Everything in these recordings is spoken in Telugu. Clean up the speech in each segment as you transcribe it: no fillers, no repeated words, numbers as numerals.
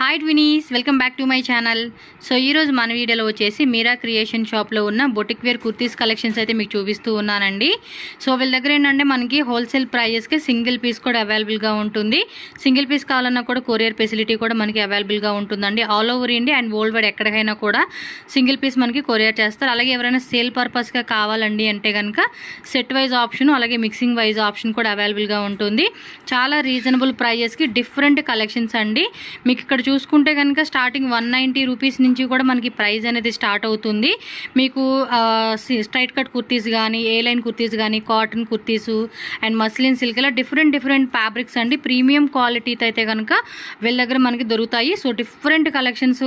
Hi twinnies, welcome back to my channel. So ఈరోజు మన వీడియోలో వచ్చేసి మీరా క్రియేషన్ షాప్లో ఉన్న బొటిక్ వేర్ కుర్తీస్ కలెక్షన్స్ అయితే మీకు చూపిస్తూ ఉన్నానండి. సో వీళ్ళ దగ్గర ఏంటంటే మనకి హోల్సేల్ ప్రైజెస్కి సింగిల్ పీస్ కూడా అవైలబుల్గా ఉంటుంది. సింగిల్ పీస్ కావాలన్నా కూడా కొరియర్ ఫెసిలిటీ కూడా మనకి అవైలబుల్గా ఉంటుందండి. All over India and world wide ఎక్కడికైనా కూడా సింగిల్ పీస్ మనకి కొరియర్ చేస్తారు. అలాగే ఎవరైనా సేల్ పర్పస్గా కావాలండి అంటే కనుక సెట్ వైజ్ ఆప్షన్ అలాగే మిక్సింగ్ వైజ్ ఆప్షన్ కూడా అవైలబుల్గా ఉంటుంది. చాలా రీజనబుల్ ప్రైజెస్కి డిఫరెంట్ కలెక్షన్స్ అండి. మీకు ఇక్కడ చూసుకుంటే కనుక స్టార్టింగ్ 190 రూపీస్ నుంచి కూడా మనకి ప్రైస్ అనేది స్టార్ట్ అవుతుంది. మీకు స్ట్రైట్ కట్ కుర్తీస్ కానీ, ఏ లైన్ కుర్తీస్ కానీ, cotton kurtis and muslin silk ఇలా డిఫరెంట్ ఫ్యాబ్రిక్స్ అండి. ప్రీమియం క్వాలిటీతో అయితే కనుక వీళ్ళ దగ్గర మనకి దొరుకుతాయి. సో డిఫరెంట్ కలెక్షన్స్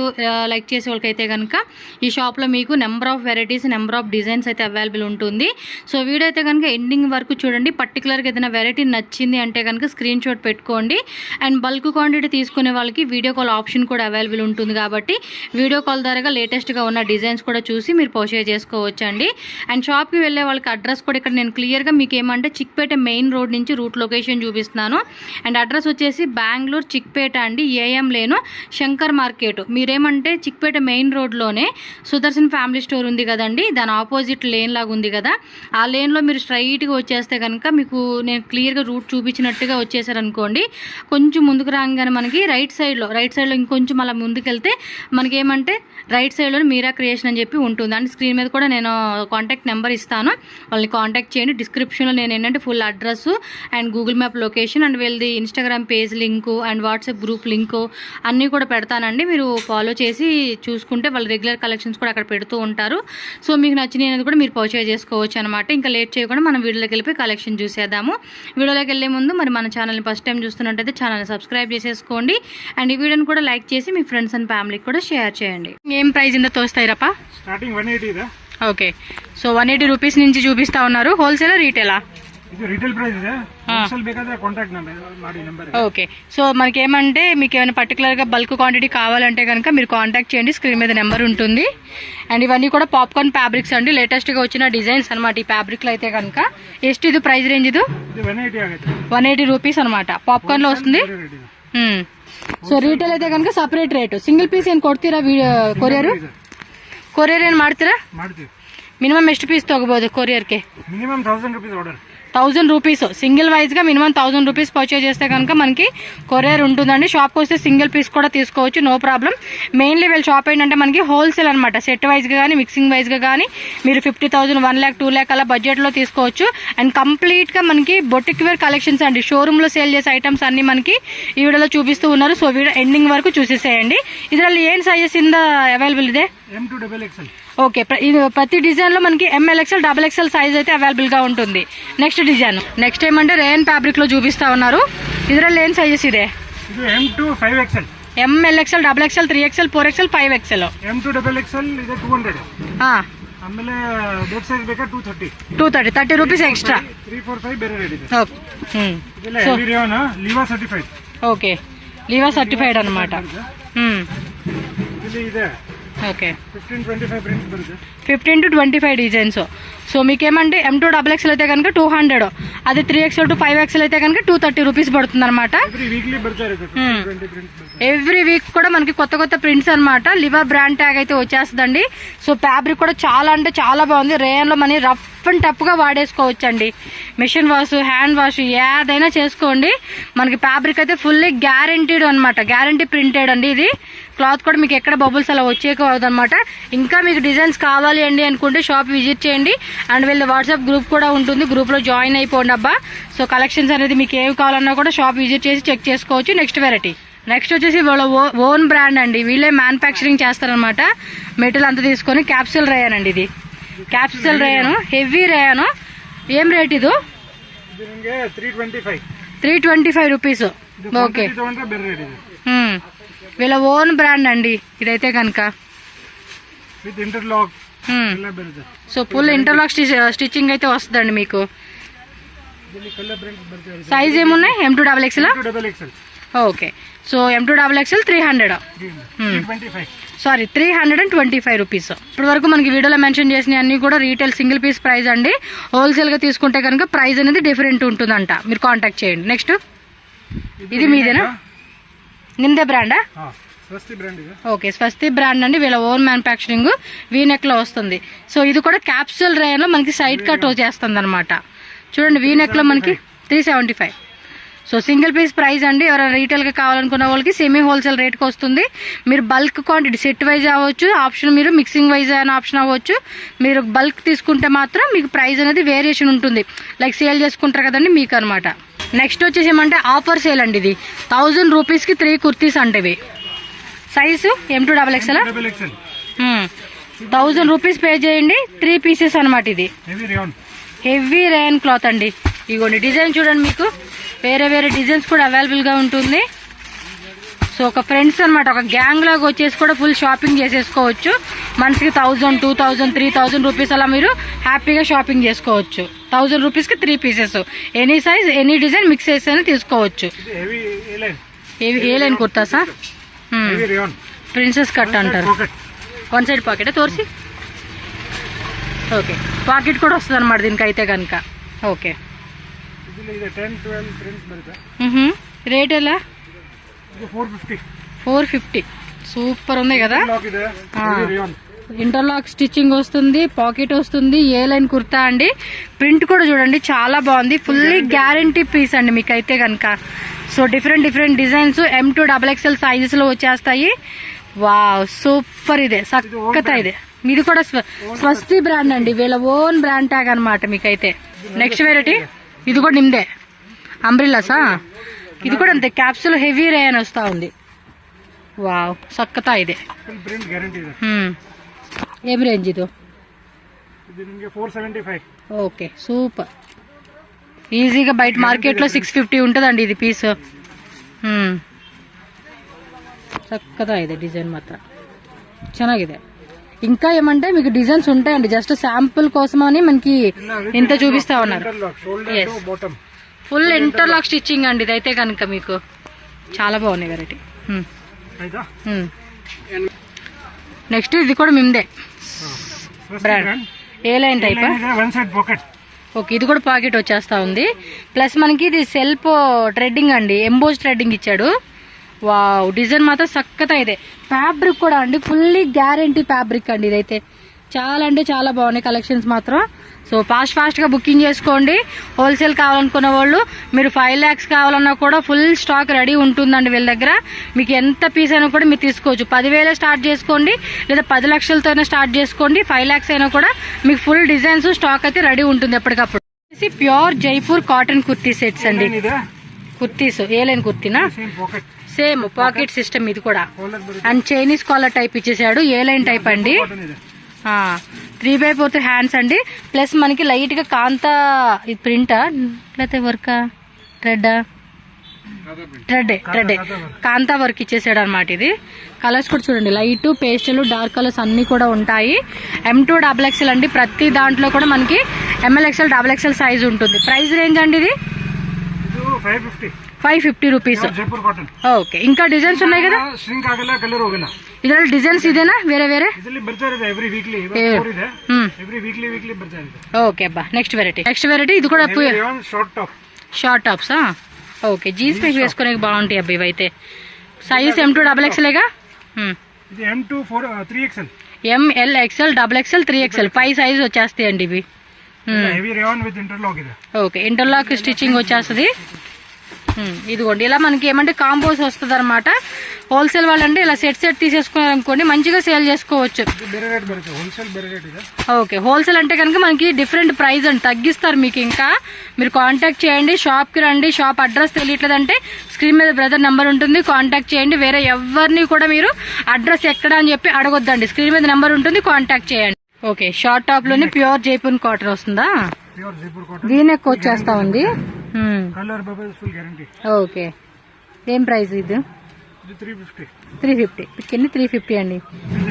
లైక్ చేసే వాళ్ళకైతే కనుక ఈ షాప్లో మీకు number of varieties, number of designs అయితే అవైలబుల్ ఉంటుంది. సో వీడియో అయితే కనుక ఎండింగ్ వరకు చూడండి. పర్టికులర్గా ఏదైనా వెరైటీ నచ్చింది అంటే కనుక స్క్రీన్ షాట్ పెట్టుకోండి. అండ్ బల్క్ క్వాంటిటీ తీసుకునే వాళ్ళకి వీడియో కాల్ ఆప్షన్ కూడా అవైలబుల్ ఉంటుంది కాబట్టి వీడియో కాల్ ద్వారా లేటెస్ట్గా ఉన్న డిజైన్స్ కూడా చూసి మీరు పర్చేజ్ చేసుకోవచ్చు అండి. అండ్ షాప్కి వెళ్ళే వాళ్ళకి అడ్రస్ కూడా ఇక్కడ నేను క్లియర్గా మీకు ఏమంటే చిక్పేట మెయిన్ రోడ్ నుంచి రూట్ లొకేషన్ చూపిస్తున్నాను. అండ్ అడ్రస్ వచ్చేసి బెంగళూరు చిక్పేట అండి, ఏఎం లేను శంకర్ మార్కెట్. మీరేమంటే చిక్పేట మెయిన్ రోడ్లోనే సుదర్శన్ ఫ్యామిలీ స్టోర్ ఉంది కదండి, దాని ఆపోజిట్ లేన్ లాగా ఉంది కదా, ఆ లేన్లో మీరు స్ట్రైట్గా వచ్చేస్తే కనుక మీకు నేను క్లియర్గా రూట్ చూపించినట్టుగా వచ్చేసారనుకోండి. కొంచెం ముందుకు రాగానే మనకి రైట్ సైడ్లో ఇంకొంచెం అలా ముందుకెళ్తే మనకి ఏమంటే రైట్ సైడ్లో మీరా క్రియేషన్ అని చెప్పి ఉంటుంది. అండ్ స్క్రీన్ మీద కూడా నేను కాంటాక్ట్ నెంబర్ ఇస్తాను, వాళ్ళని కాంటాక్ట్ చేయండి. డిస్క్రిప్షన్లో నేను ఏంటంటే full address and Google map location and వీళ్ళది Instagram page link and WhatsApp group link అన్నీ కూడా పెడతానండి. మీరు ఫాలో చేసి చూసుకుంటే వాళ్ళు రెగ్యులర్ కలెక్షన్స్ కూడా అక్కడ పెడుతూ ఉంటారు. సో మీకు నచ్చినది కూడా మీరు పర్చేజ్ చేసుకోవచ్చు అనమాట. ఇంకా లేట్ చేయకుండా మనం వీడియోలోకి వెళ్ళిపోయి కలెక్షన్ చూసేద్దాము. వీడియోలోకి వెళ్ళే ముందు మరి మన ఛానల్ని ఫస్ట్ టైం చూస్తున్నట్టయితే ఛానల్ని సబ్స్క్రైబ్ చేసేసుకోండి. అండ్ ఈ వీడియోని కూడా లైక్ చేసి మీ ఫ్రెండ్స్ అండ్ ఫ్యామిలీకి కూడా షేర్ చేయండి. ఏం ప్రైస్ ఇంత తోస్తాయిరప్ప? స్టార్టింగ్ 180. ఓకే, సో 180 రూపీస్ నుంచి చూపిస్తా ఉన్నారు. హోల్సేల్ రీటైలా? రీటైల్ ప్రైస్ ಇದೆ. హోల్సేల్ ಬೇಕಾದ್ರೆ కాంటాక్ట్ నెంబర్. ఓకే, సో మనకి ఏమంటే మీకు ఏమైనా పర్టికులర్గా బల్క్ క్వాంటిటీ కావాలంటే కనుక మీరు కాంటాక్ట్ చేయండి, స్క్రీన్ మీద నెంబర్ ఉంటుంది. అండ్ ఇవన్నీ కూడా పాప్కార్న్ ఫ్యాబ్రిక్స్ అండి, లేటెస్ట్గా వచ్చిన డిజైన్స్ అనమాట. ఈ ఫ్యాబ్రిక్లో అయితే కనుక ಎಷ್ಟು ఇది ప్రైస్ రేంజ్? ఇది 180 రూపీస్ అనమాట. పాప్కార్న్లో వస్తుంది. ಸೊ ರಿಟೇಲ್ ಐತೆ ಕనుక ಸಪರೇಟ್ ರೇಟ್. ಸಿಂಗಲ್ ಪೀಸ್ ಏನು ಕೊಡ್ತೀರಾ? ಕೊರಿಯರ್ ಏನು ಮಾಡ್ತೀರಾ? ಮಿನಿಮಮ್ ಎಷ್ಟು ಪೀಸ್ ತಗೋಬಹುದು ಕೊರಿಯರ್ಗೆ? Minimum 1000 rupees order. 1000 rupees single వైజ్గా మినిమం 1000 రూపీస్ పర్చేజ్ చేస్తే కనుక మనకి కొరియర్ ఉంటుందండి. షాప్కి వస్తే సింగిల్ పీస్ కూడా తీసుకోవచ్చు, నో ప్రాబ్లం. మెయిన్లీ వీళ్ళ షాప్ ఏంటంటే మనకి హోల్సేల్ అనమాట. సెట్ వైజ్గా కానీ మిక్సింగ్ వైజ్గా కానీ మీరు 50,000, 1 lakh, 2 lakh అలా బడ్జెట్లో తీసుకోవచ్చు. అండ్ కంప్లీట్గా మనకి బొటిక్ వేర్ కలెక్షన్స్ అండి. షోరూంలో సేల్ చేసే ఐటమ్స్ అన్ని మనకి ఈ వీడియోలో చూపిస్తూ ఉన్నారు. సో వీడియో ఎండింగ్ వరకు చూసేసేయండి. ಇದರಲ್ಲಿ ಏನು సైజెస్ ఇంದ అవైలబుల్ ಇದೆ? M2XXL. ఓకే, ప్రతి డిజైన్లో మనకి ML, XL, XXL సైజ్ అయితే అవైలబుల్గా ఉంటుంది. నెక్స్ట్ ఏమంటే రేయన్ ఫ్యాబ్రిక్లో చూపిస్తా ఉన్నారు. ಇದರಲ್ಲಿ ಏನು సైజెస్ ಇದೆ? ಇದು M2 5XL. ML, XL, XXL, 3XL, 4XL, 5XL. M2XXL ಇದೆ 200. ಆಮೇಲೆ ದೊಡ್ಡ ಸೈಜ್ ಬೇಕಾ 230. 30 ರೂಪೀಸ್ ಎಕ್ಸ್ಟ್ರಾ. 345 ಬೇರೆ ರೇಟ್ ಇದೆ. ಇದೆಲ್ಲ heavy rayon, Liva certified. Okay, Liva certified అనమాట. ఇది ಇದೆ. ఓకే, 15-25 ప్రింట్స్ బರುತ್ತೆ. 15 to 25 డిజైన్స్. సో మీకేమంటే M2XXL అయితే కనుక 200, అది 3XL to 5XL అయితే కనుక 230 రూపీస్ పడుతుంది అనమాట. ఎవ్రీ వీక్ కూడా మనకి కొత్త ప్రింట్స్ అనమాట. లివా బ్రాండ్ ట్యాగ్ అయితే వచ్చేస్తుందండి. సో ఫ్యాబ్రిక్ కూడా చాలా అంటే చాలా బాగుంది. రేయన్లో మన రఫ్ అండ్ టఫ్గా వాడేసుకోవచ్చండి. మిషన్ వాష్, హ్యాండ్ వాష్ ఏదైనా చేసుకోండి. మనకి ఫ్యాబ్రిక్ అయితే ఫుల్లీ గ్యారంటీడ్ అనమాట, గ్యారంటీ ప్రింటెడ్ అండి. ఇది క్లాత్ కూడా మీకు ఎక్కడ బబుల్స్ అలా వచ్చేయకూడదు అనమాట. ఇంకా మీకు డిజైన్స్ కావాలి అండి అనుకుంటే షాప్ విజిట్ చేయండి. అండ్ వీళ్ళ వాట్సాప్ గ్రూప్ కూడా ఉంటుంది, గ్రూప్లో జాయిన్ అయిపోండి అబ్బా. సో కలెక్షన్స్ అనేది మీకు ఏవి కావాలన్నా కూడా షాప్ విజిట్ చేసి చెక్ చేసుకోవచ్చు. నెక్స్ట్ వచ్చేసి వాళ్ళ ఓన్ బ్రాండ్ అండి. వీళ్ళే మ్యానుఫ్యాక్చరింగ్ చేస్తారనమాట. మెటీరియల్ అంతా తీసుకొని క్యాప్సూల్ రేయన్ అండి. ఇది క్యాప్సూల్ రేయను, హెవీ రేయను. ఏం రేట్ ఇది? 325 రూపీస్. ఓకే, వీళ్ళ ఓన్ బ్రాండ్ అండి ఇదైతే కనుక. సో ఫుల్ ఇంటర్లాక్ స్టిచ్చింగ్ అయితే వస్తుందండి మీకు. సైజ్ ఏమున్నాయి? M2XXL. Okay, so M2XXL 325 rupees. ఇప్పటి వరకు మనకి వీడియోలో మెన్షన్ చేసిన అన్ని కూడా రీటైల్ సింగిల్ పీస్ ప్రైస్ అండి. హోల్సేల్గా తీసుకుంటే కనుక ప్రైస్ అనేది డిఫరెంట్ ఉంటుందంట. మీరు కాంటాక్ట్ చేయండి. నెక్స్ట్ ఇది మీదేనా? నిందే బ్రాండా? స్వస్తి బ్రాండ్ ఇది. ఓకే, స్వస్తి బ్రాండ్ అండి, వీళ్ళ ఓన్ మ్యానుఫ్యాక్చరింగ్, వీనెక్ లో వస్తుంది. సో ఇది కూడా క్యాప్సూల్ రేయన్ లో మనకి సైడ్ కట్ చేస్తుంది అనమాట. చూడండి, వీనెక్ లో మనకి 375. సో సింగిల్ పీస్ ప్రైస్ అండి. ఎవరైనా రీటైల్ గా కావాలనుకున్న వాళ్ళకి సెమీ హోల్సేల్ రేట్ కి వస్తుంది. మీరు బల్క్ క్వాంటిటీ సెట్ వైజ్ అవ్వచ్చు, ఆప్షన్ మీరు మిక్సింగ్ వైజ్ అయిన ఆప్షన్ అవ్వచ్చు. మీరు బల్క్ తీసుకుంటే మాత్రం మీకు ప్రైస్ అనేది వేరియేషన్ ఉంటుంది, లైక్ సేల్ చేసుకుంటారు కదండి మీకు అనమాట. నెక్స్ట్ వచ్చేసి ఏమంటే ఆఫర్ సేల్ అండి. ఇది 1000 రూపీస్ కి 3 కుర్తీస్ అంటే ఇవి. Size M2XXL. 1000 రూపీస్ పే చేయండి, 3 పీసెస్ అనమాట. ఇది హెవీ రేయన్ క్లాత్ అండి. ఇగోండి డిజైన్ చూడండి, మీకు వేరే వేరే డిజైన్స్ కూడా అవైలబుల్ గా ఉంటుంది. సో ఒక ఫ్రెండ్స్ అనమాట, ఒక గ్యాంగ్ లాగా వచ్చేసి కూడా ఫుల్ షాపింగ్ చేసేసుకోవచ్చు. మనిషికి 1000, 2000, 3000 రూపీస్ అలా మీరు హ్యాపీగా షాపింగ్ చేసుకోవచ్చు. 1000 రూపీస్ కి 3 pieces, any size any design mix చేసి తీసుకోవచ్చు. ఏ లైన్ కుర్తాసా? ప్రిన్సెస్ కట్ అంటారు. 1 సైడ్ పాకెట్ తోర్సి. ఓకే, పాకెట్ కూడా వస్తుంది అనమాట దీనికి అయితే కనుక. ఓకే, రేట్ ఎలా? 450. సూపర్ ఉంది కదా. ఇంటర్లాక్ స్టిచ్చింగ్ వస్తుంది, పాకెట్ వస్తుంది, ఏ లైన్ కుర్తా అండి. ప్రింట్ కూడా చూడండి చాలా బాగుంది, ఫుల్లీ గ్యారంటీ పీస్ అండి మీకు అయితే కనుక. So different different designs M2XXL sizes లో వచ్చేస్తాయి. Wow, super. ఇదే సక్కత. ఇదే ఇది కూడా స్వస్తి బ్రాండ్ అండి, వీళ్ళ ఓన్ బ్రాండ్ ట్యాగ్ అనమాట మీకైతే. నెక్స్ట్ వెరైటీ ఇది కూడా నిమ్దే అంబ్రిల్లాసా. ఇది కూడా అంతే, క్యాప్సూల్ హెవీ రేయన్ వస్తా ఉంది. వావ్, సక్కతా. ఇదే ఏం రేంజ్ ఇది? 475. Okay, super. ఈజీగా బయట మార్కెట్ లో 650 ఉంటుందండి ఇది పీస్. చక్కదా ಇದೆ డిజైన్ మాత్రం ಚೆನ್ನಾಗಿದೆ. ఇంకా ఏమంటే మీకు డిజైన్స్ ఉంటాయండి, జస్ట్ శాంపుల్ కోసమని మనకి ఇంత చూపిస్తా ఉన్నారు. ఫుల్ ఇంటర్లాక్ స్టిచ్చింగ్ అండి ఇదైతే కనుక మీకు చాలా బాగున్నాయి వెరైటీ. నెక్స్ట్ ఇది కూడా మిమ్దే బ్రాండ్, ఏ లైన్ టైప్. ఓకే, ఇది కూడా పాకెట్ వచ్చేస్తా ఉంది. ప్లస్ మనకి ఇది సెల్ఫ్ థ్రెడ్డింగ్ అండి, ఎంబోజ్ థ్రెడ్డింగ్ ఇచ్చాడు. వావ్, డిజైన్ మాత్రం సక్కతా. ఇదే ఫ్యాబ్రిక్ కూడా అండి, ఫుల్లీ గ్యారంటీ ఫ్యాబ్రిక్ అండి ఇదైతే. చాలా అంటే చాలా బాగున్నాయి కలెక్షన్స్ మాత్రం. సో ఫాస్ట్ గా బుకింగ్ చేసుకోండి. హోల్సేల్ కావాలనుకున్న వాళ్ళు, మీరు 5 lakhs కావాలన్నా కూడా ఫుల్ స్టాక్ రెడీ ఉంటుందండి వీళ్ళ దగ్గర. మీకు ఎంత పీస్ అయినా కూడా మీరు తీసుకోవచ్చు. 10,000 స్టార్ట్ చేసుకోండి, లేదా 10 లక్షలతో అయినా స్టార్ట్ చేసుకోండి. 5 lakhs అయినా కూడా మీకు ఫుల్ డిజైన్స్ స్టాక్ అయితే రెడీ ఉంటుంది ఎప్పటికప్పుడు. Pure Jaipur cotton kurti sets అండి. కుర్తీస్ ఏ లైన్ కుర్తీనా, సేమ్ పాకెట్ సిస్టమ్ ఇది కూడా. అండ్ చైనీస్ కాలర్ టైప్ ఇచ్చేసాడు, ఏ లైన్ టైప్ అండి. 3/4 హ్యాండ్స్ అండి. ప్లస్ మనకి లైట్ గా కాంతా ఇది ప్రింటా లేకపోతే వర్కా, థ్రెడ్ కాంతా వర్క్ ఇచ్చేసాడు అనమాట. ఇది కలర్స్ కూడా చూడండి, లైట్, పేస్టల్, డార్క్ కలర్స్ అన్ని కూడా ఉంటాయి. M2XXL అండి. ప్రతి దాంట్లో కూడా మనకి MLXL, XXL సైజ్ ఉంటుంది. ప్రైస్ రేంజ్ అండి ఇది 550 రూపీస్. ఓకే, ఇంకా డిజైన్స్ ఉన్నాయి కదా. ಇದರಲ್ಲಿ ಡಿಸೈನ್ಸ್ ಇದೆನಾ ಬೇರೆ ಬೇರೆ? ఓకే అబ్బా. నెక్స్ట్ వెరైటీ ఇది కూడా షార్ట్ టాప్స్. ఓకే, జీన్స్ పైకి వేసుకునే బాగుంటాయి అబ్బా ఇవైతే. సైజ్ M2XXL గా. MLXL, XXL, 3XL 5 సైజ్ వచ్చేస్తాయి అండి ఇవి. ఓకే, ఇంటర్లాక్ స్టిచ్చింగ్ వచ్చేస్తుంది. ఇదిగోండి ఇలా మనకి ఏమంటే కాంబోస్ వస్తుంది అనమాట. హోల్సేల్ వాళ్ళంటే ఇలా సెట్ తీసేసుకున్నారనుకోండి మంచిగా సేల్ చేసుకోవచ్చు. ఓకే, హోల్సేల్ అంటే కనుక మనకి డిఫరెంట్ ప్రైస్ అని తగ్గిస్తారు మీకు. ఇంకా మీరు కాంటాక్ట్ చేయండి, షాప్ కి రండి. షాప్ అడ్రస్ తెలియట్లేదంటే స్క్రీన్ మీద బ్రదర్ నెంబర్ ఉంటుంది, కాంటాక్ట్ చేయండి. వేరే ఎవరిని కూడా మీరు అడ్రస్ ఎక్కడ అని చెప్పి అడగొద్దండి, స్క్రీన్ మీద నెంబర్ ఉంటుంది, కాంటాక్ట్ చేయండి. ఓకే, షార్ట్ టాప్ లోనే ప్యూర్ జైపూర్ కాటన్ వస్తుందా. వీనెక్ వచ్చేస్తా ఉంది. ఓకే, ఏం ప్రైస్ ఇది? 350. కింద 350 అండి.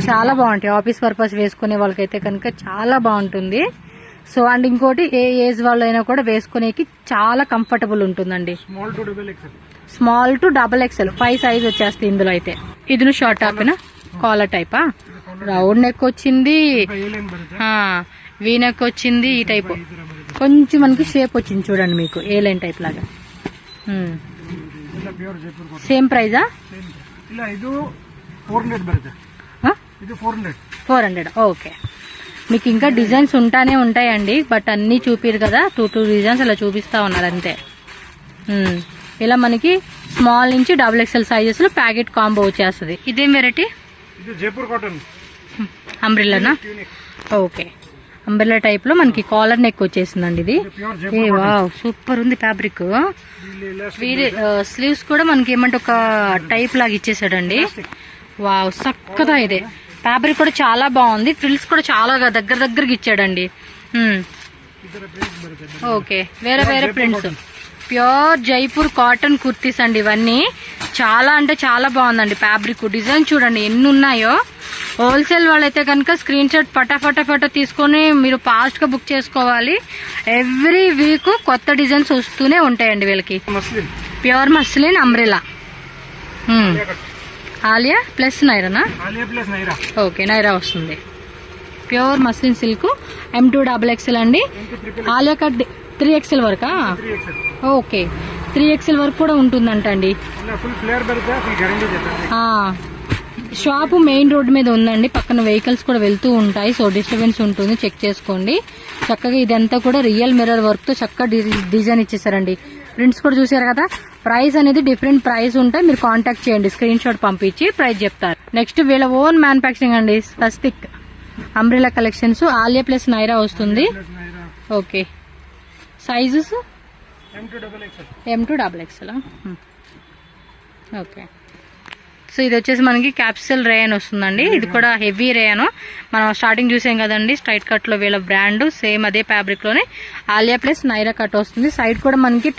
చాలా బాగుంటాయి, ఆఫీస్ పర్పస్ వేసుకునే వాళ్ళకైతే కనుక చాలా బాగుంటుంది. సో అండ్ ఇంకోటి ఏ ఏజ్ వాళ్ళు అయినా కూడా వేసుకునేకి చాలా కంఫర్టబుల్ ఉంటుందండి. స్మాల్ టు XXL 5 సైజ్ వచ్చేస్తాయి ఇందులో అయితే. ఇది షార్ట్ టాప్ కాలర్ టైపా, రౌండ్ నెక్ వచ్చింది, వీనెక్ వచ్చింది. ఈ టైప్ కొంచెం మనకి షేప్ వచ్చింది చూడండి మీకు, ఏ లైన్ టైప్ లాగా. సేమ్ ప్రైజా? 400 బರುತ್ತೆ. ఇది 400. ఓకే. మీకు ఇంకా డిజైన్స్ ఉంటానే ఉంటాయండి, బట్ అన్నీ చూపిరు కదా, 2 డిజైన్స్ అలా చూపిస్తా ఉన్నారు అంతే. ఇలా మనకి స్మాల్ నుంచి XXL సైజెస్ లో ప్యాకెట్ కాంబో వచ్చేస్తుంది. ఇదేం వెరైటీ? ఇది జైపూర్ కాటన్ అంబ్రెల్లానా? ఓకే, అంబ్రెల్లా టైప్ లో మనకి కాలర్ నెక్ వచ్చేసిందండి ఇది. వావ్, సూపర్ ఉంది ఫ్యాబ్రిక్. స్లీవ్స్ కూడా మనకి ఏమంటే ఒక టైప్ లాగా ఇచ్చేసాడండి. వావ్, చక్కగా ఇదే ఫ్యాబ్రిక్ కూడా చాలా బాగుంది. ఫ్రిల్స్ కూడా చాలా దగ్గరకి ఇచ్చాడండి. ఓకే, వేరే వేరే prints. Pure Jaipur cotton kurtis అండి ఇవన్నీ. చాలా అంటే చాలా బాగుందండి ఫ్యాబ్రిక్. డిజైన్ చూడండి ఎన్ని ఉన్నాయో. హోల్సేల్ వాళ్ళైతే కనుక స్క్రీన్ షాట్ ఫటాఫట తీసుకొని మీరు ఫాస్ట్ గా బుక్ చేసుకోవాలి. ఎవ్రీ వీక్ కొత్త డిజైన్స్ వస్తూనే ఉంటాయండి వీళ్ళకి. Pure muslin umbrella. Alia plus నైరానా? ఓకే, నైరా వస్తుంది. Pure muslin silk M2 XXL అండి. Alia cut 3XL వరకా? Okay, 3XL వరకు కూడా ఉంటుందంట అండి. షాపు మెయిన్ రోడ్ మీద ఉందండి, పక్కన వెహికల్స్ కూడా వెళ్తూ ఉంటాయి, సో డిస్టర్బెన్స్ ఉంటుంది, చెక్ చేసుకోండి. చక్కగా ఇదంతా కూడా రియల్ మిర్రర్ వర్క్ తో చక్కగా డిజైన్ ఇచ్చేసారండి. ప్రింట్స్ కూడా చూసారు కదా. ప్రైస్ అనేది డిఫరెంట్ ప్రైస్ ఉంటాయి, మీరు కాంటాక్ట్ చేయండి, స్క్రీన్ షాట్ పంపించి ప్రైస్ చెప్తారు. నెక్స్ట్ వీళ్ళ ఓన్ మ్యానుఫ్యాక్చరింగ్ అండి, Swastik umbrella collections. Alia plus Naira వస్తుంది. Okay, sizes M2 XXL. Okay, so ఇది వచ్చేసి మనకి క్యాప్సూల్ రేయన్ వస్తుందండి. ఇది కూడా హెవీ రేయన్. మనం స్టార్టింగ్ చూసాం కదండి, స్ట్రైట్ కట్ లో వీళ్ళ బ్రాండ్ సేమ్ అదే ఫ్యాబ్రిక్ లోనే ఆలియా ప్లస్ నైరా కట్ వస్తుంది. సైడ్ కూడా మనకి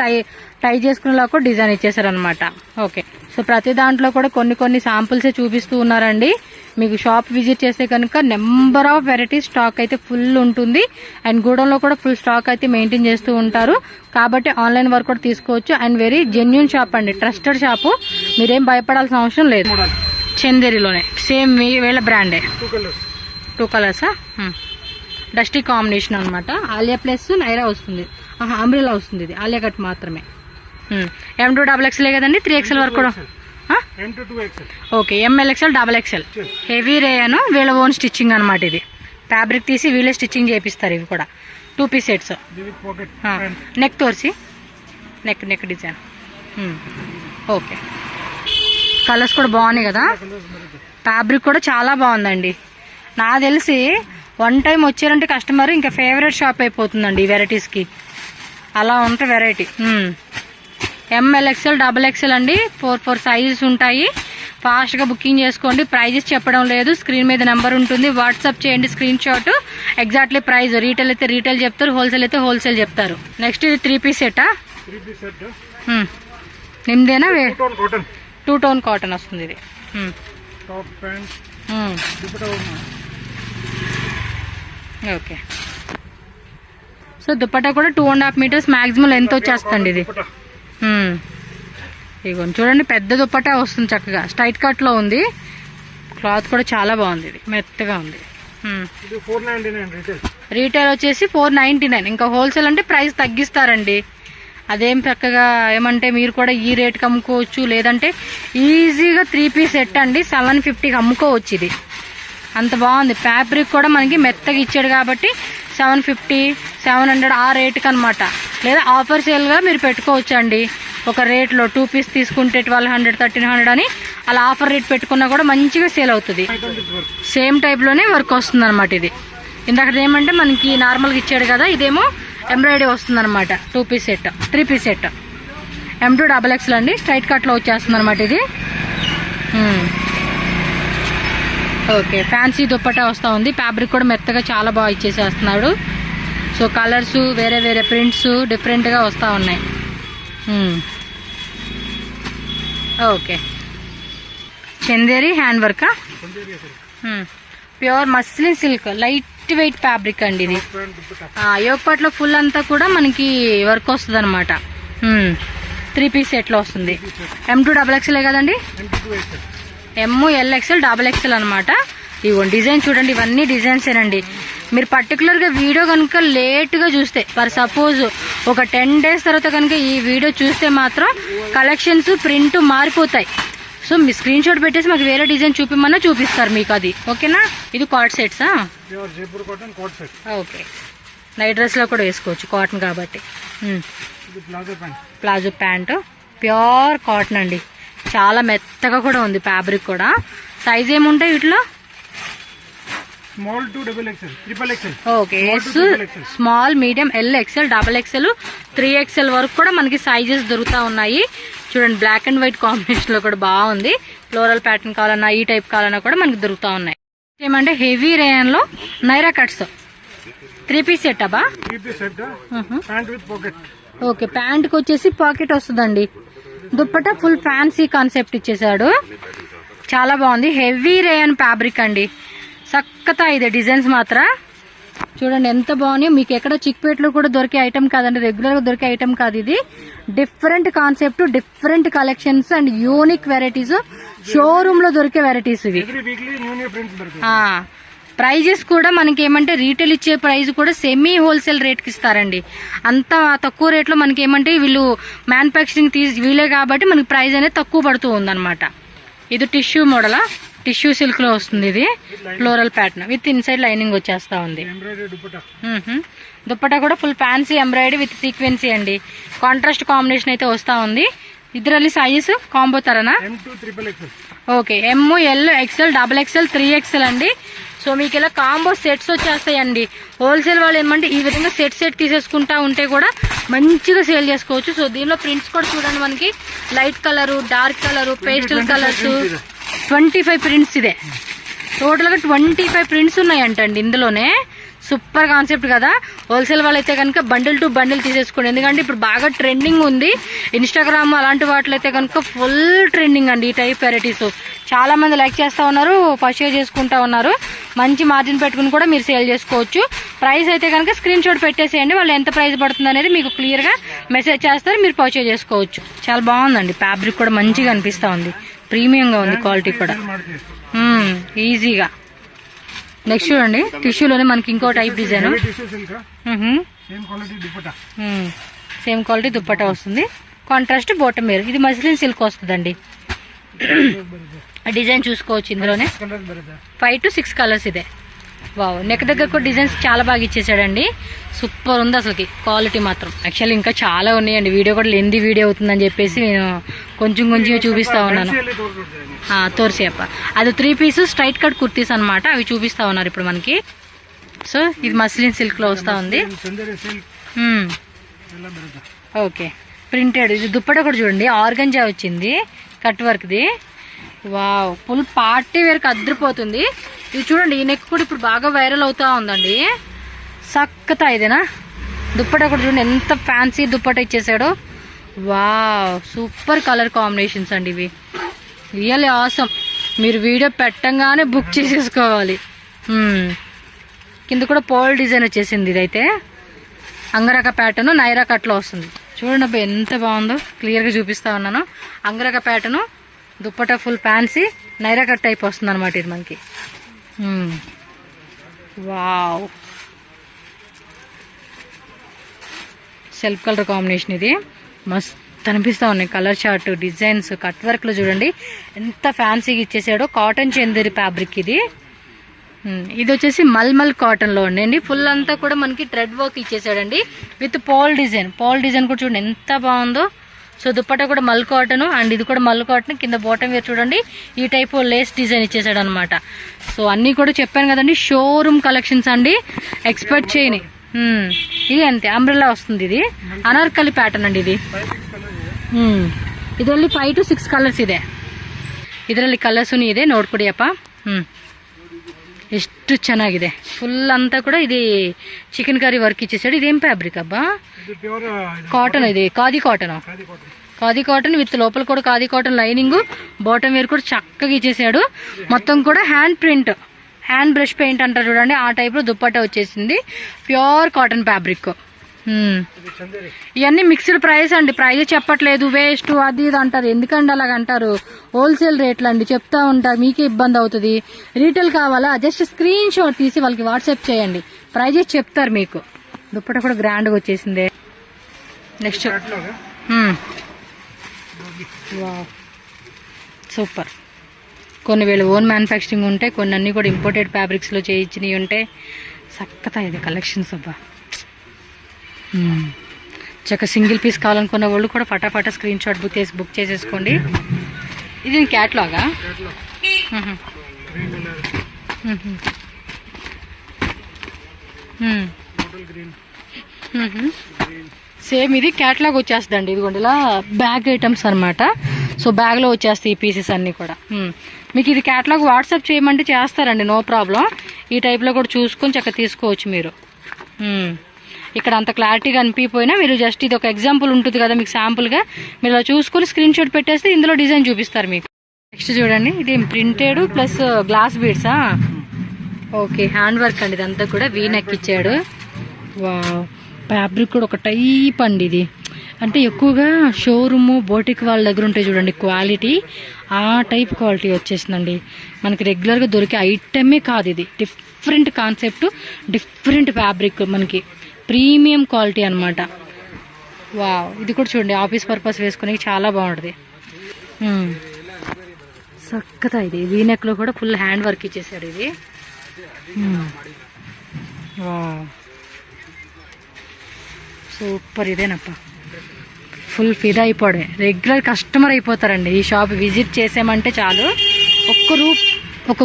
టై చేసుకునేలా కూడా డిజైన్ ఇచ్చేసారనమాట. ఓకే, సో ప్రతి దాంట్లో కూడా కొన్ని శాంపుల్సే చూపిస్తూ ఉన్నారండి. మీకు షాప్ విజిట్ చేస్తే కనుక నెంబర్ ఆఫ్ వెరైటీస్ స్టాక్ అయితే ఫుల్ ఉంటుంది. అండ్ గూడెంలో కూడా ఫుల్ స్టాక్ అయితే మెయింటైన్ చేస్తూ ఉంటారు, కాబట్టి ఆన్లైన్ వర్క్ కూడా తీసుకోవచ్చు. అండ్ వెరీ జెన్యూన్ షాప్ అండి, ట్రస్టెడ్ షాపు, మీరేం భయపడాల్సిన అవసరం లేదు. చందేరిలోనే సేమ్ వీళ్ళ బ్రాండే. 2 కలర్సా? డస్టీ కాంబినేషన్ అనమాట. ఆలియా ప్లస్ నైరా వస్తుంది, అంబ్రెలా వస్తుంది. ఇది ఆలియా కట్ మాత్రమే. M2 XXL కదండి, 3XL వరకు కూడా. Okay, MLXL XXL heavy rayon. వీళ్ళ ఓన్ స్టిచ్చింగ్ అనమాట. ఇది ఫ్యాబ్రిక్ తీసి వీళ్ళే స్టిచ్చింగ్ చేపిస్తారు. ఇవి కూడా 2 పీస్ సెట్స్. నెక్ తోర్సి నెక్ డిజైన్. ఓకే, కలర్స్ కూడా బాగున్నాయి కదా. ఫ్యాబ్రిక్ కూడా చాలా బాగుందండి. నాకు తెలిసి 1 టైం వచ్చారంటే కస్టమర్ ఇంకా ఫేవరెట్ షాప్ అయిపోతుందండి ఈ వెరైటీస్కి. అలా ఉంటాయి వెరైటీ. MLXL XXL అండి, 4 సైజెస్ ఉంటాయి. ఫాస్ట్ గా బుకింగ్ చేసుకోండి. ప్రైజెస్ చెప్పడం లేదు, స్క్రీన్ మీద నెంబర్ ఉంటుంది, వాట్సాప్ చేయండి screen shot. Exactly price retail అయితే రీటైల్ చెప్తారు, హోల్సేల్ అయితే హోల్సేల్ చెప్తారు. నెక్స్ట్ ఇది 3 పీస్ సెటా? నిమ్దేనా? 2 టోన్ కాటన్ వస్తుంది ఇది. ఓకే, సో దుపట్టా కూడా 2.5 మీటర్స్ మాక్సిమం లెంత్ వచ్చేస్తుంది ఇది. ఇగోండి చూడండి, పెద్ద దుపట్టా వస్తుంది చక్కగా. స్ట్రైట్ కట్ లో ఉంది. క్లాత్ కూడా చాలా బాగుంది, ఇది మెత్తగా ఉంది. రీటైల్ వచ్చేసి 499. ఇంకా హోల్సేల్ అంటే ప్రైస్ తగ్గిస్తారండి. అదేం చక్కగా ఏమంటే మీరు కూడా ఈ రేట్కి అమ్ముకోవచ్చు, లేదంటే ఈజీగా 3 పీస్ సెట్ అండి 750కి అమ్ముకోవచ్చు. ఇది అంత బాగుంది. ఫ్యాబ్రిక్ కూడా మనకి మెత్తగా ఇచ్చాడు కాబట్టి 750, 700 ఆ రేటుకి అనమాట. లేదా ఆఫర్ సేల్గా మీరు పెట్టుకోవచ్చు అండి. ఒక రేట్లో 2 పీస్ తీసుకుంటే 1200, 1300 అని అలా ఆఫర్ రేట్ పెట్టుకున్నా కూడా మంచిగా సేల్ అవుతుంది. సేమ్ టైప్లోనే వర్క్ వస్తుంది అనమాట. ఇది ఇందాక ఏమంటే మనకి నార్మల్గా ఇచ్చాడు కదా, ఇదేమో ఎంబ్రాయిడరీ వస్తుంది అనమాట. 2 piece set, 3 piece set. M2 XXL అండి, స్ట్రైట్ కట్లో వచ్చేస్తుంది అనమాట ఇది. ఓకే, ఫ్యాన్సీ దుప్పట్టా వస్తూ ఉంది. ఫ్యాబ్రిక్ కూడా మెత్తగా చాలా బాగా ఇచ్చేసేస్తున్నాడు. సో కలర్స్ వేరే వేరే ప్రింట్స్ డిఫరెంట్గా వస్తూ ఉన్నాయి. ఓకే, చందేరి హ్యాండ్ వర్కా? Pure muslin silk light weight fabric అండి ఇది. యోగపాట్లో ఫుల్ అంతా కూడా మనకి వర్క్ వస్తుంది అనమాట. 3 పీస్ సెట్లో వస్తుంది. M2 XXL కదండి, MLXL XXL అనమాట. ఇవ్వండి డిజైన్ చూడండి, ఇవన్నీ డిజైన్స్ ఏనండి. మీరు పర్టికులర్గా వీడియో కనుక లేట్గా చూస్తే, ఫర్ సపోజ్ ఒక 10 డేస్ తర్వాత కనుక ఈ వీడియో చూస్తే మాత్రం కలెక్షన్స్ ప్రింట్ మారిపోతాయి. సో మీ స్క్రీన్ షాట్ పెట్టేసి మాకు వేరే డిజైన్ చూపిమన్నా చూపిస్తారు మీకు అది. ఓకేనా? ఇది కాట్ సెట్సా? Pure Jaipur cotton coat set. Okay. Night డ్రెస్లో కూడా వేసుకోవచ్చు కాటన్ కాబట్టి. ఇది palazzo pant. Palazzo pant pure cotton అండి. చాలా మెత్తగా కూడా ఉంది ఫ్యాబ్రిక్ కూడా. సైజ్ ఏముంటాయి వీటిలో? Small to double XL, triple XL. Okay. Small, medium, L, XL, double XL, 3XL వరకు కూడా మనకి సైజెస్ దొరుకుతా ఉన్నాయి. చూడండి బ్లాక్ అండ్ వైట్ కాంబినేషన్ లో కూడా బాగుంది. ఫ్లోరల్ ప్యాటర్న్ కావాలన్నా ఈ టైప్ కావాలన్నా కూడా మనకి దొరుకుతా ఉన్నాయి. ఏమంటే హెవీ రేయన్ లో నైరా కట్స్ 3 పీస్ సెట్ అబ్బా. 3 piece set, pant with pocket. Okay. Pant కి వచ్చేసి పాకెట్ వస్తుందండి. దుప్పట ఫుల్ ఫ్యాన్సీ కాన్సెప్ట్ ఇచ్చేసాడు. చాలా బాగుంది. హెవీ రేయన్ ఫ్యాబ్రిక్ అండి. సక్కతా ఇది డిజైన్స్ మాత్రం చూడండి ఎంత బాగున్నాయి. మీకు ఎక్కడ చిక్పేట్లో కూడా దొరికే ఐటమ్ కాదండి, రెగ్యులర్ గా దొరికే ఐటమ్ కాదు ఇది. Different concept, different collections and unique varieties, showroom లో దొరికే వెరైటీస్ ఇవి. ప్రైజెస్ కూడా మనకి ఏమంటే రీటైల్ ఇచ్చే ప్రైస్ కూడా సెమీ హోల్సేల్ రేట్ కి ఇస్తారండి. అంత తక్కువ రేట్ లో మనకి ఏమంటే వీళ్ళు మ్యానుఫ్యాక్చరింగ్ వీలే కాబట్టి మనకి ప్రైస్ అనేది తక్కువ పడుతూ ఉందన్నమాట. ఇది టిష్యూ మోడలా, టిష్యూ సిల్క్ లో వస్తుంది. ఇది floral pattern with inside lining వచ్చేస్తా ఉంది. దుప్పటా కూడా full fancy embroidery with sequins అండి. కాంట్రాస్ట్ కాంబినేషన్ అయితే వస్తా ఉంది. ఇద్దರಲ್ಲಿ సైజెస్ కాంబో తరనా? Okay. M, L, XL, double XL, 3XL అండి. సో మీకు ఇలా కాంబో సెట్స్ వచ్చేస్తాయండి. హోల్సేల్ వాళ్ళు ఏమంటే ఈ విధంగా సెట్ తీసేసుకుంటా ఉంటే కూడా మంచిగా సేల్ చేసుకోవచ్చు. సో దీనిలో ప్రింట్స్ కూడా చూడండి, మనకి light colour, dark colour, pastel colours, 25 prints. ఇదే టోటల్ గా 25 ప్రింట్స్ ఉన్నాయంటండి ఇందులోనే. సూపర్ కాన్సెప్ట్ కదా. హోల్సేల్ వాళ్ళైతే కనుక బండిల్ టు బండిల్ తీసేసుకోండి. ఎందుకంటే ఇప్పుడు బాగా ట్రెండింగ్ ఉంది. ఇన్స్టాగ్రామ్ అలాంటి వాటిలో అయితే కనుక ఫుల్ ట్రెండింగ్ అండి ఈ టైప్ వెరైటీస్. చాలా మంది లైక్ చేస్తా ఉన్నారు, పర్చేజ్ చేసుకుంటా ఉన్నారు. మంచి మార్జిన్ పెట్టుకుని కూడా మీరు సేల్ చేసుకోవచ్చు. ప్రైస్ అయితే కనుక స్క్రీన్ షాట్ పెట్టేసేయండి. వాళ్ళు ఎంత ప్రైస్ పడుతుంది అనేది మీకు క్లియర్ గా మెసేజ్ చేస్తారు, మీరు పర్చేజ్ చేసుకోవచ్చు. చాలా బాగుందండి. ఫ్యాబ్రిక్ కూడా మంచిగా అనిపిస్తా ఉంది. ప్రీమియంగా ఉంది క్వాలిటీ కూడా. ఈజీగా. నెక్స్ట్ చూడండి టిష్యూలోనే మనకి ఇంకో type design. Same quality dupatta వస్తుంది. Contrast bottom wear. ఇది మస్లిన్ సిల్క్ వస్తుందండి. డిజైన్ చూసుకోవచ్చు ఇందులోనే 5 to 6 కలర్స్. ఇదే వావ్. నెక్ దగ్గర కూడా డిజైన్స్ చాలా బాగా ఇచ్చేసాడండి. సూపర్ ఉంది అసలుకి క్వాలిటీ మాత్రం. యాక్చువల్లీ ఇంకా చాలా ఉన్నాయండి. వీడియో కూడా లెంది వీడియో అవుతుందని చెప్పేసి నేను కొంచెం చూపిస్తా ఉన్నాను. తోర్సేప అది 3 పీస్ స్ట్రైట్ కట్ కుర్తీస్ అనమాట. అవి చూపిస్తా ఉన్నారు ఇప్పుడు మనకి. సో ఇది మస్లిన్ సిల్క్ లో వస్తా ఉంది. ఓకే. ప్రింటెడ్. ఇది దుప్పట కూడా చూడండి ఆర్గంజా వచ్చింది, cut work the. Wow. Full party వేర్కి అద్దరిపోతుంది. ఇది చూడండి ఈ నెక్ కూడా ఇప్పుడు బాగా వైరల్ అవుతా ఉందండి. సక్కతా ఇదేనా. దుప్పట కూడా చూడండి ఎంత ఫ్యాన్సీ దుప్పట ఇచ్చేసాడో. వావ్. సూపర్ కలర్ కాంబినేషన్స్ అండి ఇవి. Really awesome. మీరు వీడియో పెట్టంగానే బుక్ చేసేసుకోవాలి. కింద కూడా పోల్ డిజైన్ వచ్చేసింది. ఇదైతే అంగరక ప్యాటర్న్ నైరా కట్లో వస్తుంది. చూడండి అబ్బా ఎంత బాగుందో. క్లియర్గా చూపిస్తా ఉన్నాను. Angrakha pattern, dupatta full fancy, Naira cut type వస్తుంది అనమాట ఇది మనకి. వావ్. Self colour combination. ఇది మస్త్ అనిపిస్తా ఉన్నాయి. Colour chart, designs, cut work లో చూడండి ఎంత ఫ్యాన్సీగా ఇచ్చేసాడో. కాటన్ చందేరి ఫ్యాబ్రిక్ ఇది. ఇది వచ్చేసి మల్మల్ కాటన్ లో ఉండండి. ఫుల్ అంతా కూడా మనకి థ్రెడ్ వర్క్ ఇచ్చేసాడండి with pole design. Pole design కూడా చూడండి ఎంత బాగుందో. సో దుప్పటా కూడా మల్ కాటన్ అండ్ ఇది కూడా మల్ కాటన్. కింద బాటమ్ వేర్ చూడండి ఈ టైప్ లేస్ డిజైన్ ఇచ్చేసాడు అనమాట. సో అన్ని కూడా చెప్పాను కదండి షోరూమ్ కలెక్షన్స్ అండి. ఎక్స్పెక్ట్ చేయని. ఇది అంతే అంబ్రెల్లా వస్తుంది. ఇది అనార్కలి ಪ್ಯಾಟರ್ನ್ అండి. ఇది ಇದರಲ್ಲಿ 5 to 6 ಕಲರ್ಸ್ ಇದೆ. ಇದರಲ್ಲಿ ಕಲರ್ಸು ಇದೆ ನೋಡ್ಕೊಡಿಯಪ್ಪ. ಎಷ್ಟು ಚೆನ್ನಾಗಿದೆ. ಫುಲ್ ಅಂತ ಕೂಡ ఇది చికెన్ కర్రీ వర్క్ ఇచ్చేసాడు. ఇదేం ఫ్యాబ్రిక్ అబ్బా? కాటన్. ఇది khadi cotton. Khadi cotton with లోపల కూడా khadi cotton lining, bottom wear కూడా చక్కగా ఇచ్చేసాడు. మొత్తం కూడా hand print, hand brush paint అంటారు చూడండి ఆ టైప్ లో దుప్పట్టా వచ్చేసింది. Pure cotton fabric. ఇవన్నీ మిక్స్డ్ ప్రైస్ అండి. ప్రైస్ చెప్పట్లేదు, వేస్ట్ అది ఇది అంటారు. ఎందుకండి అలాగ అంటారు? హోల్సేల్ రేట్లు అండి, చెప్తా ఉంటారు. మీకే ఇబ్బంది అవుతుంది. రీటైల్ కావాలా? జస్ట్ స్క్రీన్ షాట్ తీసి వాళ్ళకి వాట్సాప్ చేయండి, ప్రైజెస్ చెప్తారు మీకు. దుప్పట కూడా గ్రాండ్ గా వచ్చేసింది. Next super. కొన్ని వీళ్ళు ఓన్ మ్యానుఫ్యాక్చరింగ్ ఉంటాయి, కొన్ని అన్నీ కూడా ఇంపోర్టెడ్ ఫ్యాబ్రిక్స్లో చేయించినవి ఉంటాయి. సక్కతా ఇది కలెక్షన్స్ అబ్బా. చక్క సింగిల్ పీస్ కావాలనుకున్న వాళ్ళు కూడా ఫటాఫటా స్క్రీన్ షాట్ బుక్ చేసేసుకోండి. ఇది క్యాట్లాగా? సేమ్ ఇది క్యాట్లాగ్ వచ్చేస్తుందండి. ఇదిగోండి ఇలా బ్యాగ్ ఐటమ్స్ అనమాట. సో బ్యాగ్లో వచ్చేస్తాయి ఈ పీసెస్ అన్నీ కూడా. మీకు ఇది క్యాట్లాగ్ వాట్సాప్ చేయమంటే చేస్తారండి, నో ప్రాబ్లం. ఈ టైప్లో కూడా చూసుకొని చక్కగా తీసుకోవచ్చు మీరు. ఇక్కడ అంత క్లారిటీగా అనిపించిపోయినా మీరు జస్ట్ ఇది ఒక ఎగ్జాంపుల్ ఉంటుంది కదా మీకు శాంపుల్గా, మీరు ఇలా చూసుకొని స్క్రీన్ షాట్ పెట్టేస్తే ఇందులో డిజైన్ చూపిస్తారు మీకు. నెక్స్ట్ చూడండి, ఇది ప్రింటెడ్ ప్లస్ గ్లాస్ బీడ్సా? ఓకే, హ్యాండ్ వర్క్ అండి ఇదంతా కూడా. వీ నెక్ ఇచ్చాడు. వావ్, ఫ్యాబ్రిక్ కూడా ఒక టైప్ అండి ఇది. అంటే ఎక్కువగా షోరూము బోటిక్ వాళ్ళ దగ్గర ఉంటాయి చూడండి క్వాలిటీ, ఆ టైప్ క్వాలిటీ వచ్చేసిందండి. మనకి రెగ్యులర్గా దొరికే ఐటమే కాదు ఇది. డిఫరెంట్ కాన్సెప్ట్, డిఫరెంట్ ఫ్యాబ్రిక్, మనకి ప్రీమియం క్వాలిటీ అనమాట. వావ్, ఇది కూడా చూడండి ఆఫీస్ పర్పస్ వేసుకునే చాలా బాగుంటుంది. చక్కగా ఇది వీనెక్లో కూడా ఫుల్ హ్యాండ్ వర్క్ ఇచ్చేసాడు ఇది. Wow, super. ఇదేనప్ప ఫుల్ ఫిదా అయిపోవడే. రెగ్యులర్ కస్టమర్ అయిపోతారండి ఈ షాప్ విజిట్ చేసామంటే చాలు.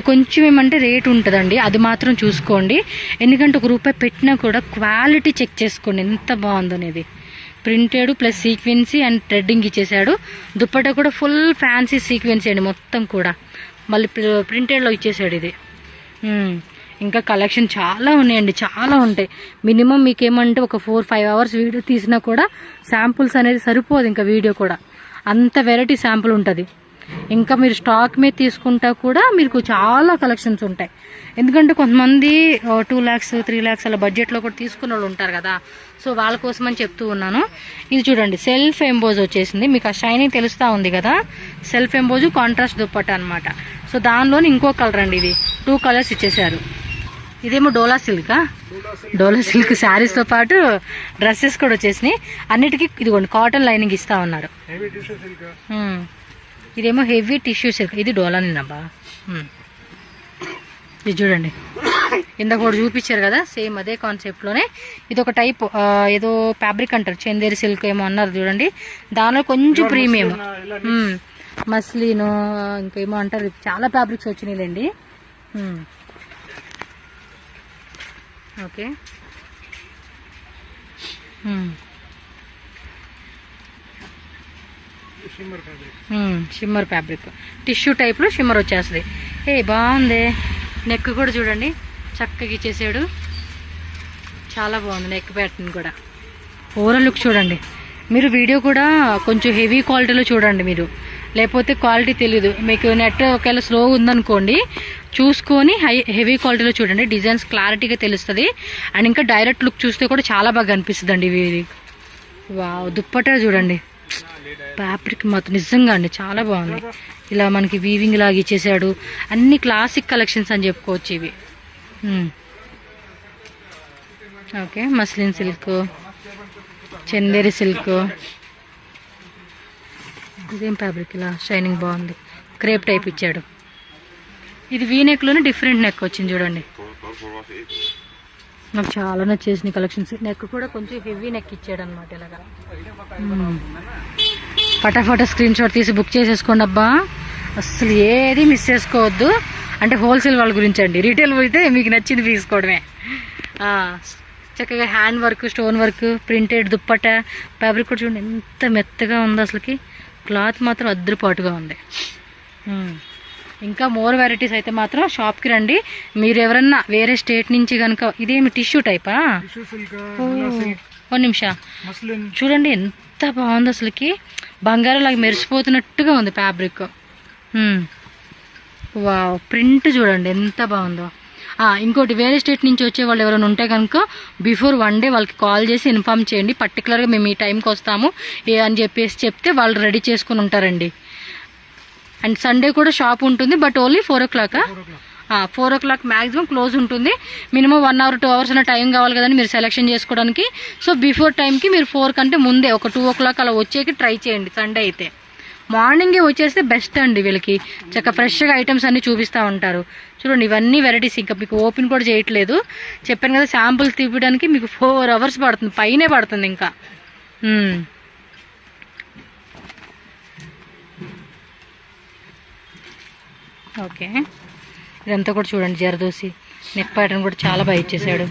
కొంచెం ఏమంటే రేట్ ఉంటుందండి, అది మాత్రం చూసుకోండి. ఎందుకంటే ₹1 పెట్టినా కూడా క్వాలిటీ చెక్ చేసుకోండి ఎంత బాగుందో అనేది. ప్రింటెడ్ ప్లస్ సీక్వెన్సీ అండ్ థ్రెడ్డింగ్ ఇచ్చేసాడు. దుప్పట్టా కూడా ఫుల్ ఫ్యాన్సీ సీక్వెన్సీ అండి మొత్తం కూడా. మళ్ళీ ప్రింటెడ్లో ఇచ్చేసాడు ఇది. ఇంకా కలెక్షన్ చాలా ఉన్నాయండి, చాలా ఉంటాయి. మినిమం మీకేమంటే ఒక 4-5 అవర్స్ వీడియో తీసినా కూడా శాంపుల్స్ అనేది సరిపోదు, ఇంకా వీడియో కూడా అంత వెరైటీ శాంపుల్ ఉంటుంది. ఇంకా మీరు స్టాక్ మీద తీసుకుంటా కూడా మీకు చాలా కలెక్షన్స్ ఉంటాయి. ఎందుకంటే కొంతమంది 2 lakhs 3 lakhs అలా బడ్జెట్లో కూడా తీసుకున్న వాళ్ళు ఉంటారు కదా, సో వాళ్ళ కోసం అని చెప్తూ ఉన్నాను. ఇది చూడండి సెల్ఫ్ ఎంబోజ్ వచ్చేసింది, మీకు ఆ షైనింగ్ తెలుస్తూ ఉంది కదా. సెల్ఫ్ ఎంబోజ్ కాంట్రాస్ట్ దుప్పట్టా అనమాట. సో దానిలోని ఇంకో కలర్ అండి, ఇది 2 కలర్స్ ఇచ్చేసారు. ఇదేమో డోలా సిల్కా, డోలా సిల్క్ శారీస్తో పాటు డ్రెస్సెస్ కూడా వచ్చేసినాయి. అన్నిటికీ ఇదిగోండి కాటన్ లైనింగ్ ఇస్తా ఉన్నారు. ఇదేమో హెవీ టిష్యూ సిల్క్, ఇది డోలానేనబ్బా. ఇది చూడండి ఇందాక కూడా చూపించారు కదా, సేమ్ అదే కాన్సెప్ట్లోనే ఇది ఒక టైప్ ఏదో ఫ్యాబ్రిక్ అంటారు, చందేరి సిల్క్ ఏమో అన్నారు చూడండి. దానిలో కొంచెం ప్రీమియం మస్లీను ఇంకేమో అంటారు, చాలా ఫ్యాబ్రిక్స్ వచ్చినాయిలేండి. ఓకే, షిమ్మర్ ఫ్యాబ్రిక్ టిష్యూ టైప్లో షిమ్మర్ వచ్చేస్తుంది. బాగుంది. నెక్ కూడా చూడండి చక్కగా ఇచ్చేసాడు, చాలా బాగుంది నెక్ ప్యాటర్న్ కూడా. ఓవరాల్ లుక్ చూడండి. మీరు వీడియో కూడా కొంచెం హెవీ క్వాలిటీలో చూడండి మీరు, లేకపోతే క్వాలిటీ తెలీదు మీకు. నెట్ ఒకవేళ స్లో ఉందనుకోండి చూసుకొని హెవీ క్వాలిటీలో చూడండి, డిజైన్స్ క్లారిటీగా తెలుస్తుంది. అండ్ ఇంకా డైరెక్ట్ లుక్ చూస్తే కూడా చాలా బాగా అనిపిస్తుంది అండి ఇది. వావ్, దుప్పట్టా చూడండి ఫ్యాబ్రిక్ మాత్రం నిజంగా అండి చాలా బాగుంది. ఇలా మనకి వీవింగ్ లాగా ఇచ్చేసాడు. అన్ని క్లాసిక్ కలెక్షన్స్ అని చెప్పుకోవచ్చు ఇవి. Okay, muslin silk, Chanderi silk. ఇదేం ఫ్యాబ్రిక్ ఇలా షైనింగ్ బాగుంది, క్రేప్ టైప్ ఇచ్చాడు. ఇది వీ నెక్లోనే డిఫరెంట్ నెక్ వచ్చింది చూడండి, నాకు చాలా నచ్చేసిన కలెక్షన్స్. నెక్ కూడా కొంచెం హెవీ నెక్ ఇచ్చాడు అనమాట ఇలాగా. ఫటాఫటా స్క్రీన్ షాట్ తీసి బుక్ చేసేసుకోండి అబ్బా, అసలు ఏది మిస్ చేసుకోవద్దు. అంటే హోల్సేల్ వాళ్ళ గురించి అండి, రీటైల్ అయితే మీకు నచ్చింది తీసుకోవడమే. చక్కగా hand work, stone work, printed dupatta, fabric కూడా చూడండి ఎంత మెత్తగా ఉందో అసలుకి. క్లాత్ మాత్రం అద్దరిపాటుగా ఉంది. ఇంకా మోర్ వెరైటీస్ అయితే మాత్రం షాప్కి రండి. మీరు ఎవరన్నా వేరే స్టేట్ నుంచి కనుక, ఇదేమి టిష్యూ టైపా? ఒక నిమిషం చూడండి ఎంత బాగుంది అసలుకి, బంగారం లాగా మెరిసిపోతున్నట్టుగా ఉంది ఫ్యాబ్రిక్. వావ్, ప్రింట్ చూడండి ఎంత బాగుందో. ఇంకోటి వేరే స్టేట్ నుంచి వచ్చే వాళ్ళు ఎవరైనా ఉంటే కనుక బిఫోర్ 1 day వాళ్ళకి కాల్ చేసి ఇన్ఫామ్ చేయండి, పర్టికులర్గా మేము ఈ టైంకి వస్తాము అని చెప్పేసి చెప్తే వాళ్ళు రెడీ చేసుకుని ఉంటారండి. అండ్ సండే కూడా షాప్ ఉంటుంది, but only 4 o'clock. 4 o'clock maximum close ఉంటుంది. మినిమం 1 hour 2 hours అన్న టైం కావాలి కదండి మీరు సెలెక్షన్ చేసుకోవడానికి. సో బిఫోర్ టైంకి మీరు 4 కంటే ముందే ఒక 2 o'clock అలా వచ్చేకి ట్రై చేయండి సండే అయితే. మార్నింగే వచ్చేస్తే బెస్ట్ అండి. వీళ్ళకి చక్కగా ఫ్రెష్గా ఐటమ్స్ అన్నీ చూపిస్తూ ఉంటారు. చూడండి ఇవన్నీ వెరైటీస్, ఇంకా మీకు ఓపెన్ కూడా చేయట్లేదు. చెప్పాను కదా శాంపుల్స్ తీయడానికి మీకు 4 hours పడుతుంది, పైనే పడుతుంది ఇంకా. ఓకే, ఇదంతా కూడా చూడండి జరదోసి నెక్ ప్యాటర్న్ కూడా చాలా బాగా ఇచ్చేసాడు.